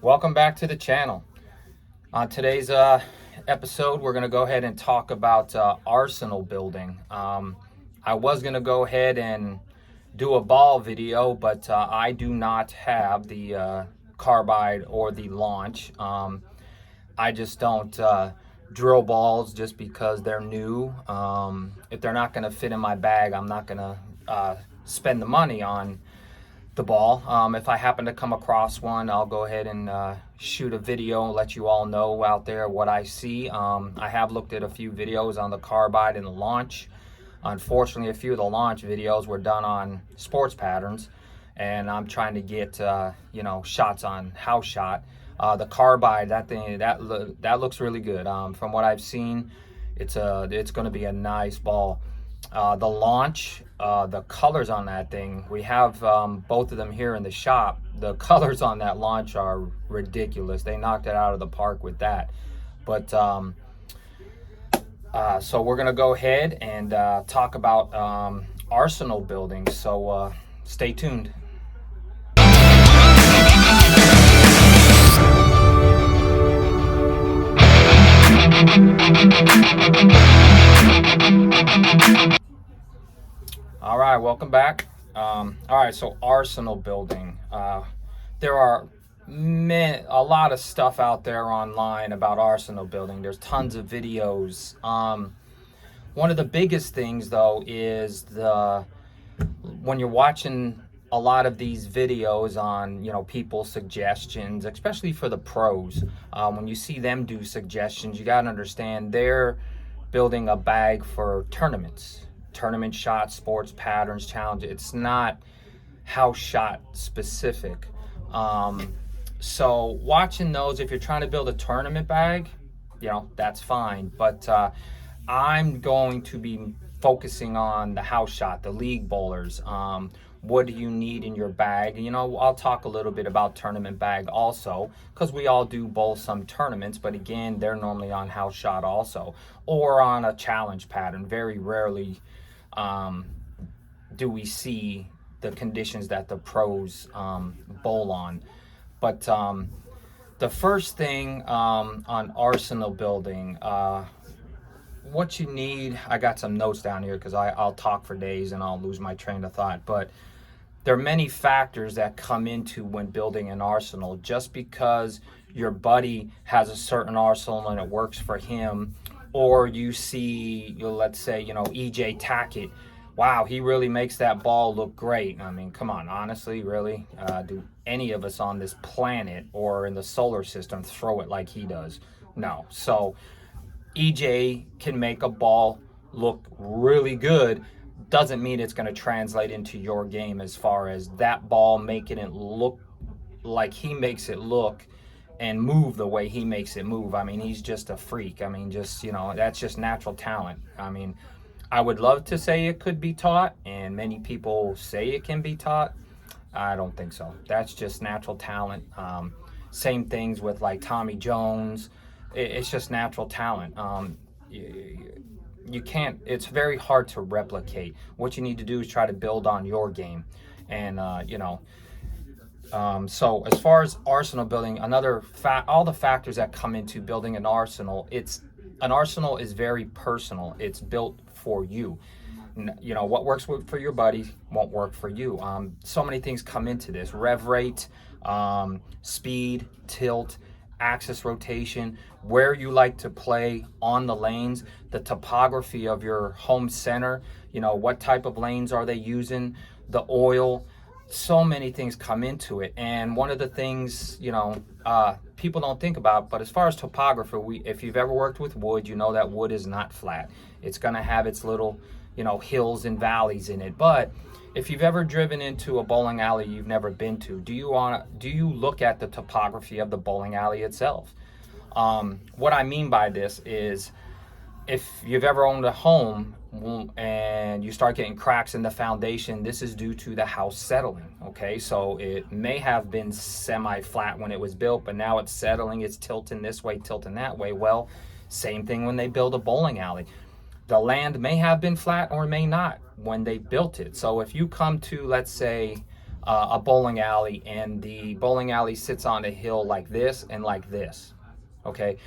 Welcome back to the channel. On today's episode, we're going to go ahead and talk about arsenal building. I was going to go ahead and do a ball video, but I do not have the carbide or the launch. I just don't drill balls just because they're new. If they're not going to fit in my bag, I'm not going to spend the money on the ball. If I happen to come across one, I'll go ahead and shoot a video and let you all know out there what I see. I have looked at a few videos on the carbide and the launch. Unfortunately, a few of the launch videos were done on sports patterns, and I'm trying to get shots on house shot. The carbide, that looks really good. From what I've seen, it's going to be a nice ball. The launch, the colors on that thing, we have both of them here in the shop. The colors on that launch are ridiculous. They knocked it out of the park with that. But so we're gonna go ahead and talk about arsenal building. So stay tuned. All right, welcome back. All right, so arsenal building. There are a lot of stuff out there online about arsenal building. There's tons of videos. One of the biggest things, though, is when you're watching a lot of these videos on people's suggestions, especially for the pros. When you see them do suggestions, you got to understand they're building a bag for tournament shots, sports patterns, challenge. It's not house shot specific. So watching those, if you're trying to build a tournament bag, that's fine. But I'm going to be focusing on the house shot, the league bowlers. What do you need in your bag? I'll talk a little bit about tournament bag also, because we all do bowl some tournaments, but again, they're normally on house shot also, or on a challenge pattern. Very rarely do we see the conditions that the pros bowl on. But the first thing on arsenal building, what you need, I got some notes down here because I'll talk for days and I'll lose my train of thought, but there are many factors that come into when building an arsenal. Just because your buddy has a certain arsenal and it works for him, or you see, let's say, EJ Tackett, wow, he really makes that ball look great. I mean, come on, honestly, really? Do any of us on this planet or in the solar system throw it like he does? No. So EJ can make a ball look really good. Doesn't mean it's going to translate into your game as far as that ball making it look like he makes it look and move the way he makes it move. I mean, he's just a freak. I mean, that's just natural talent. I mean, I would love to say it could be taught, and many people say it can be taught. I don't think so. That's just natural talent. Same things with like Tommy Jones. It's just natural talent. You can't, it's very hard to replicate. What you need to do is try to build on your game. And, so as far as arsenal building, all the factors that come into building an arsenal is very personal. It's built for you. What works for your buddy won't work for you. So many things come into this: rev rate, speed, tilt, axis rotation, where you like to play on the lanes, the topography of your home center, what type of lanes are they using, the oil. So many things come into it. And one of the things people don't think about, but as far as topography, if you've ever worked with wood, that wood is not flat. It's going to have its little hills and valleys in it. But if you've ever driven into a bowling alley you've never been to, do you look at the topography of the bowling alley itself? What I mean by this is, if you've ever owned a home and you start getting cracks in the foundation, this is due to the house settling. Okay, so it may have been semi-flat when it was built, but now it's settling, it's tilting this way, tilting that way. Well, same thing when they build a bowling alley. The land may have been flat or may not when they built it. So if you come to, let's say, a bowling alley, and the bowling alley sits on a hill like this and like this. Okay,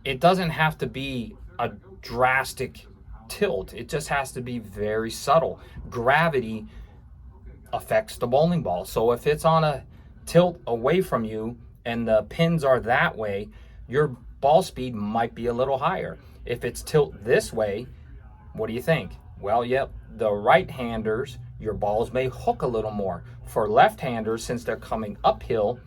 it doesn't have to be a drastic tilt. It just has to be very subtle. Gravity affects the bowling ball. So if it's on a tilt away from you and the pins are that way, your ball speed might be a little higher. If it's tilt this way, what do you think? Well, yep, the right-handers, your balls may hook a little more. For left-handers, since they're coming uphill,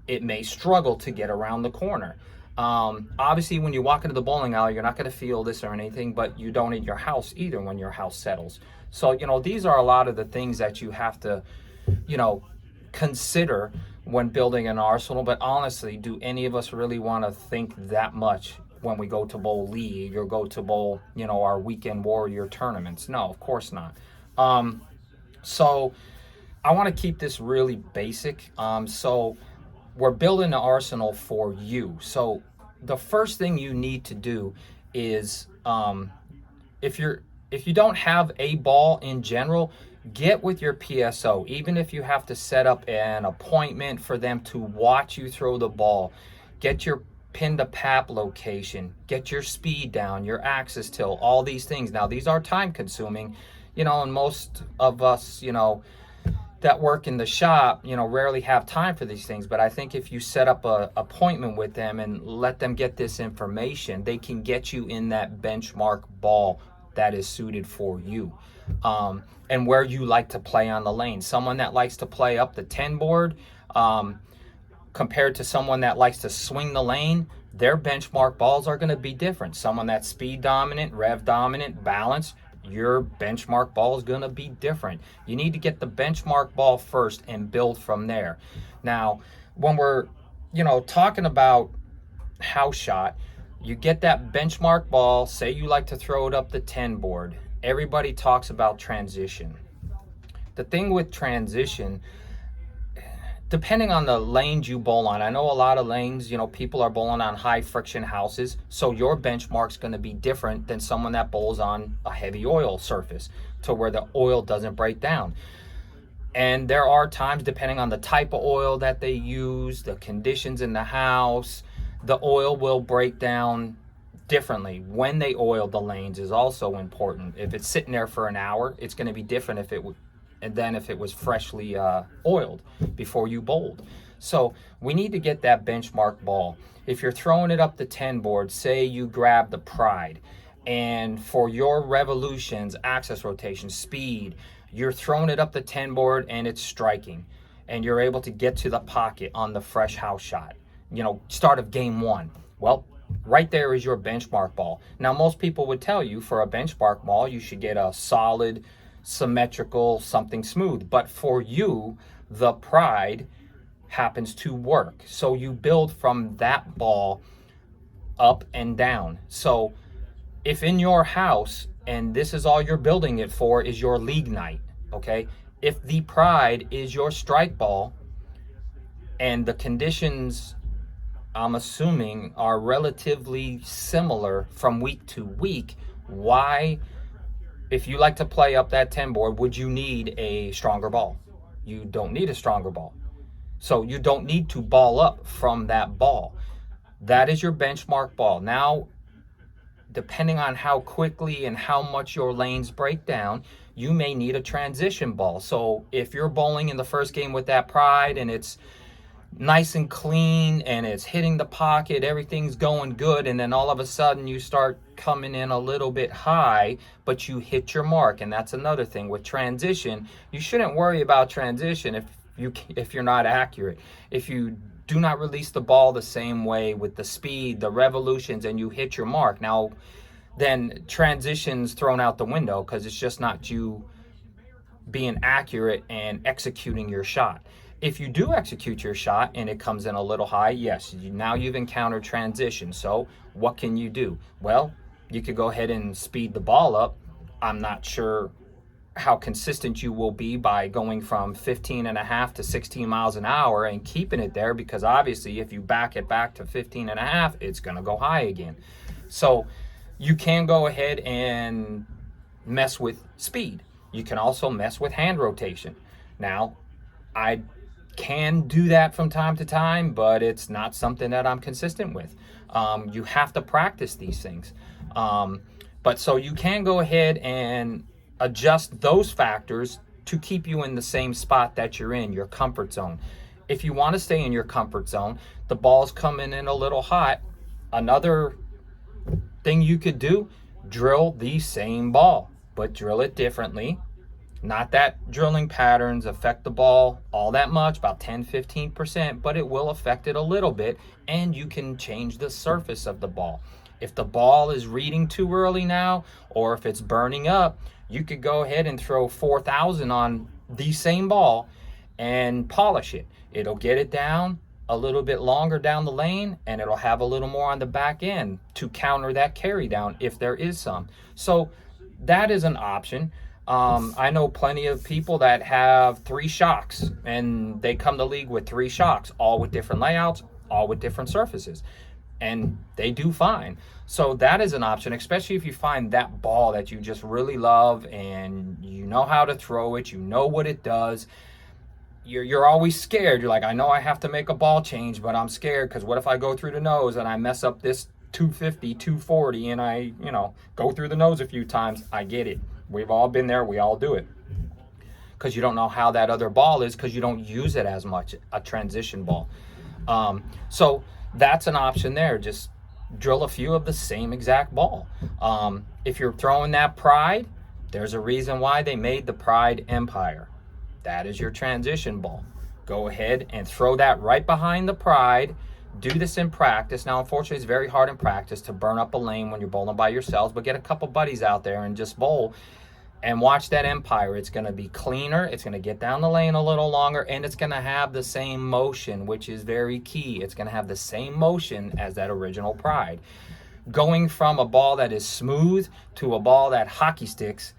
it may struggle to get around the corner. Obviously, when you walk into the bowling alley, you're not going to feel this or anything, but you don't in your house either when your house settles. So, these are a lot of the things that you have to, consider when building an arsenal. But honestly, do any of us really want to think that much when we go to bowl league or go to bowl, our weekend warrior tournaments? No, of course not. So I want to keep this really basic. So we're building the arsenal for you. So the first thing you need to do is, if you don't have a ball in general, get with your PSO. Even if you have to set up an appointment for them to watch you throw the ball, get your pin to pap location, get your speed down, your axis tilt, all these things. Now, these are time consuming, and most of us, that work in the shop, rarely have time for these things. But I think if you set up a appointment with them and let them get this information, they can get you in that benchmark ball that is suited for you, and where you like to play on the lane. Someone that likes to play up the 10 board, compared to someone that likes to swing the lane, their benchmark balls are going to be different. Someone that's speed dominant, rev dominant, balance, your benchmark ball is going to be different. You need to get the benchmark ball first and build from there. Now, when we're, talking about house shot, you get that benchmark ball. Say you like to throw it up the 10 board. Everybody talks about transition. The thing with transition, depending on the lanes you bowl on, I know a lot of lanes, people are bowling on high friction houses, so your benchmark's going to be different than someone that bowls on a heavy oil surface to where the oil doesn't break down. And there are times, depending on the type of oil that they use, the conditions in the house, the oil will break down differently. When they oil the lanes is also important. If it's sitting there for an hour, it's going to be different than if it was freshly oiled before you bowled. So we need to get that benchmark ball. If you're throwing it up the 10 board, say you grab the Pride, and for your revolutions, axis rotation, speed, you're throwing it up the 10 board and it's striking, and you're able to get to the pocket on the fresh house shot, start of game one. Well, right there is your benchmark ball. Now, most people would tell you for a benchmark ball, you should get a solid, symmetrical, something smooth. But for you, the Pride happens to work. So you build from that ball up and down. So if in your house, and this is all you're building it for, is your league night, okay? If the Pride is your strike ball and the conditions, I'm assuming, are relatively similar from week to week, why, if you like to play up that 10 board, would you need a stronger ball? You don't need a stronger ball. So you don't need to ball up from that ball. That is your benchmark ball. Now, depending on how quickly and how much your lanes break down, you may need a transition ball. So if you're bowling in the first game with that Pride and it's nice and clean and it's hitting the pocket, everything's going good, and then all of a sudden you start coming in a little bit high, but you hit your mark. And that's another thing with transition. You shouldn't worry about transition if you're not accurate. If you do not release the ball the same way with the speed, the revolutions, and you hit your mark, now then transition's thrown out the window, because it's just not you being accurate and executing your shot. If you do execute your shot and it comes in a little high, yes, now you've encountered transition. So what can you do? Well, you could go ahead and speed the ball up. I'm not sure how consistent you will be by going from 15.5 to 16 miles an hour and keeping it there, because obviously if you back it back to 15.5, it's going to go high again. So you can go ahead and mess with speed. You can also mess with hand rotation. Now, I can do that from time to time, but it's not something that I'm consistent with. You have to practice these things. But so you can go ahead and adjust those factors to keep you in the same spot that you're in, your comfort zone. If you want to stay in your comfort zone, the ball's coming in a little hot. Another thing you could do, drill the same ball, but drill it differently. Not that drilling patterns affect the ball all that much, about 10-15%, but it will affect it a little bit, and you can change the surface of the ball. If the ball is reading too early now, or if it's burning up, you could go ahead and throw 4,000 on the same ball and polish it. It'll get it down a little bit longer down the lane, and it'll have a little more on the back end to counter that carry down if there is some. So that is an option. I know plenty of people that have 3 shocks, and they come to league with 3 shocks, all with different layouts, all with different surfaces, and they do fine. So that is an option, especially if you find that ball that you just really love and you know how to throw it, you know what it does. You're always scared. You're like, I know I have to make a ball change, but I'm scared because what if I go through the nose and I mess up this 250, 240, and I, go through the nose a few times. I get it. We've all been there. We all do it. Because you don't know how that other ball is because you don't use it as much, a transition ball. So that's an option there. Just drill a few of the same exact ball. If you're throwing that Pride, there's a reason why they made the Pride Empire. That is your transition ball. Go ahead and throw that right behind the Pride. Do this in practice. Now, unfortunately, it's very hard in practice to burn up a lane when you're bowling by yourselves, but get a couple buddies out there and just bowl and watch that Empire. It's going to be cleaner. It's going to get down the lane a little longer, and it's going to have the same motion, which is very key. It's going to have the same motion as that original Pride. Going from a ball that is smooth to a ball that hockey sticks,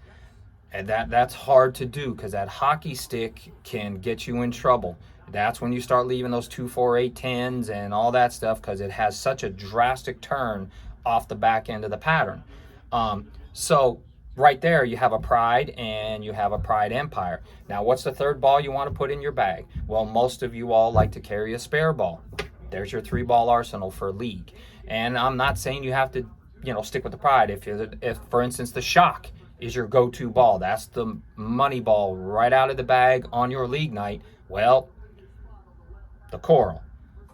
and that's hard to do because that hockey stick can get you in trouble. That's when you start leaving those 2, 4, 8, 10s and all that stuff because it has such a drastic turn off the back end of the pattern. So right there, you have a Pride and you have a Pride Empire. Now, what's the third ball you want to put in your bag? Well, most of you all like to carry a spare ball. There's your 3-ball arsenal for league. And I'm not saying you have to, stick with the Pride. If for instance, the Shock is your go-to ball, that's the money ball right out of the bag on your league night, well, the Coral,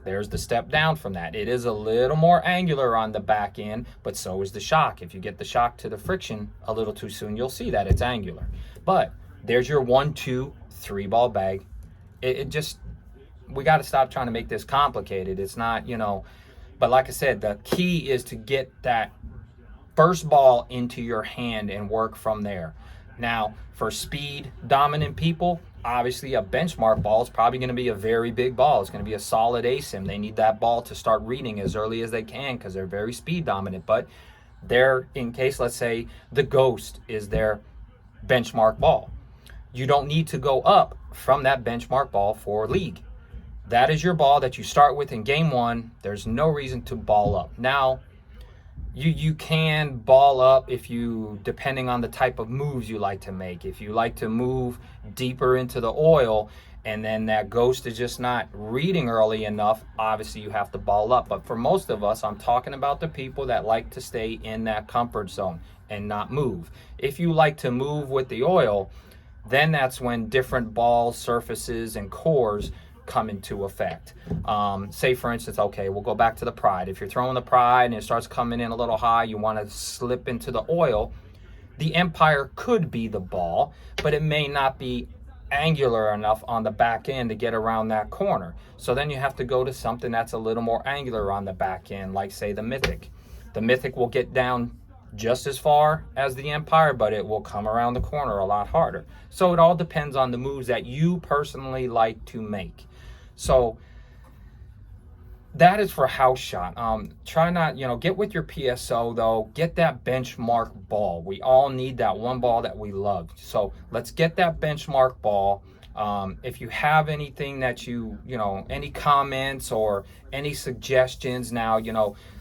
there's the step down from that. It is a little more angular on the back end, but so is the Shock. If you get the Shock to the friction a little too soon, you'll see that it's angular. But there's your 1, 2, 3-ball bag. We got to stop trying to make this complicated. It's not, but like I said, the key is to get that first ball into your hand and work from there. Now, for speed dominant people, obviously a benchmark ball is probably going to be a very big ball. It's going to be a solid ASIM. They need that ball to start reading as early as they can because they're very speed dominant. But in case, let's say, the Ghost is their benchmark ball, you don't need to go up from that benchmark ball for league. That is your ball that you start with in game 1. There's no reason to ball up. Now, you can ball up depending on the type of moves you like to make. If you like to move deeper into the oil and then that Ghost is just not reading early enough, obviously you have to ball up. But for most of us, I'm talking about the people that like to stay in that comfort zone and not move. If you like to move with the oil, then that's when different ball surfaces and cores come into effect. Say for instance, okay, we'll go back to the Pride. If you're throwing the Pride and it starts coming in a little high, you want to slip into the oil, the Empire could be the ball, but it may not be angular enough on the back end to get around that corner. So then you have to go to something that's a little more angular on the back end, like say the Mythic. The Mythic will get down just as far as the Empire, but it will come around the corner a lot harder. So it all depends on the moves that you personally like to make. So that is for house shot. Try not, get with your PSO though. Get that benchmark ball. We all need that one ball that we love. So let's get that benchmark ball. If you have anything that any comments or any suggestions now,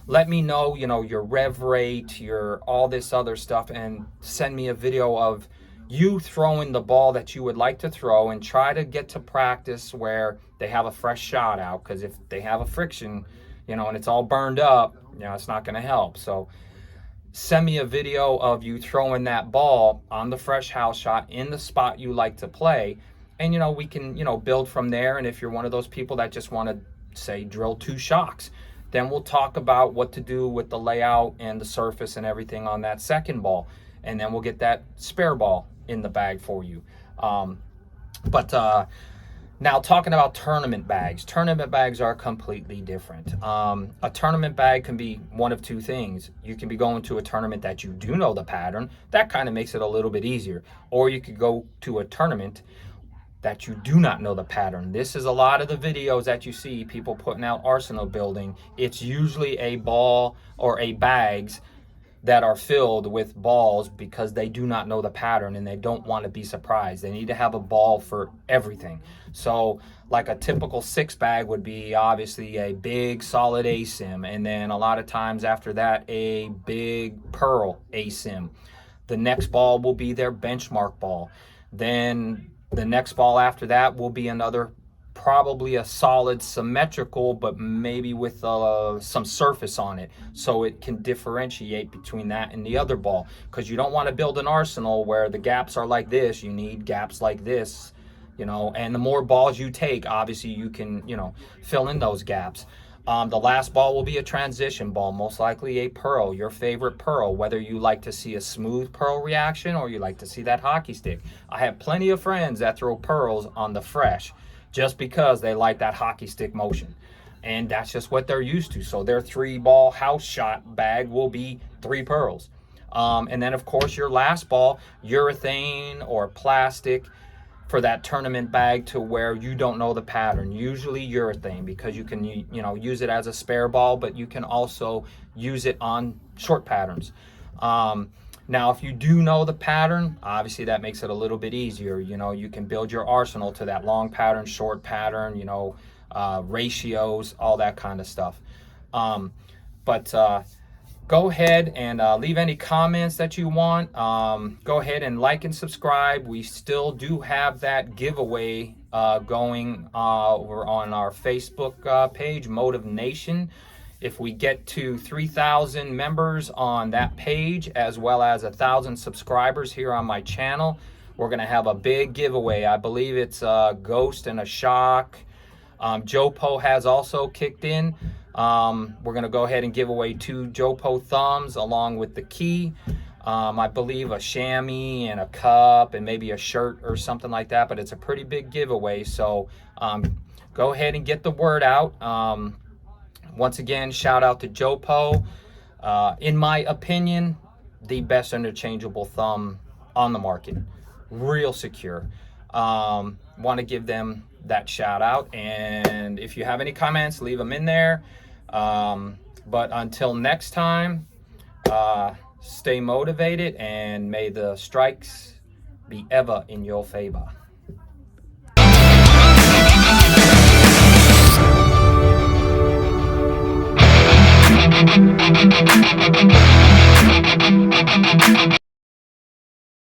let me know, your rev rate, your all this other stuff, and send me a video of, you throwing the ball that you would like to throw, and try to get to practice where they have a fresh shot out, because if they have a friction, and it's all burned up, it's not going to help. So send me a video of you throwing that ball on the fresh house shot in the spot you like to play, and we can build from there. And if you're one of those people that just want to, say, drill 2 shocks, then we'll talk about what to do with the layout and the surface and everything on that second ball, and then we'll get that spare ball in the bag for you. Now, talking about tournament bags. Tournament bags are completely different. A tournament bag can be one of 2 things. You can be going to a tournament that you do know the pattern. That kind of makes it a little bit easier. Or you could go to a tournament that you do not know the pattern. This is a lot of the videos that you see people putting out arsenal building. It's usually a ball or a bags that are filled with balls because they do not know the pattern and they don't want to be surprised. They need to have a ball for everything. So like a typical 6 bag would be obviously a big solid ASIM, and then a lot of times after that a big pearl ASIM. The next ball will be their benchmark ball. Then the next ball after that will be another, probably a solid symmetrical, but maybe with some surface on it, so it can differentiate between that and the other ball. Because you don't want to build an arsenal where the gaps are like this. You need gaps like this, and the more balls you take, obviously you can, fill in those gaps. The last ball will be a transition ball, most likely a pearl, your favorite pearl, whether you like to see a smooth pearl reaction or you like to see that hockey stick. I have plenty of friends that throw pearls on the fresh just because they like that hockey stick motion. And that's just what they're used to. So their 3-ball house shot bag will be 3 pearls. And then, of course, your last ball, urethane or plastic, for that tournament bag to where you don't know the pattern. Usually urethane, because you can use it as a spare ball, but you can also use it on short patterns. Now, if you do know the pattern, obviously that makes it a little bit easier. You can build your arsenal to that long pattern, short pattern, ratios, all that kind of stuff. Go ahead and leave any comments that you want. Go ahead and like and subscribe. We still do have that giveaway going over on our Facebook page, Motive Nation. If we get to 3,000 members on that page, as well as 1,000 subscribers here on my channel, we're going to have a big giveaway. I believe it's a Ghost and a Shock. Jopo has also kicked in. We're going to go ahead and give away 2 Jopo thumbs along with the key. I believe a chamois and a cup and maybe a shirt or something like that, but it's a pretty big giveaway. So go ahead and get the word out. Once again, shout out to Jopo. In my opinion, the best interchangeable thumb on the market. Real secure. Want to give them that shout out. And if you have any comments, leave them in there. But until next time, stay motivated, and may the strikes be ever in your favor.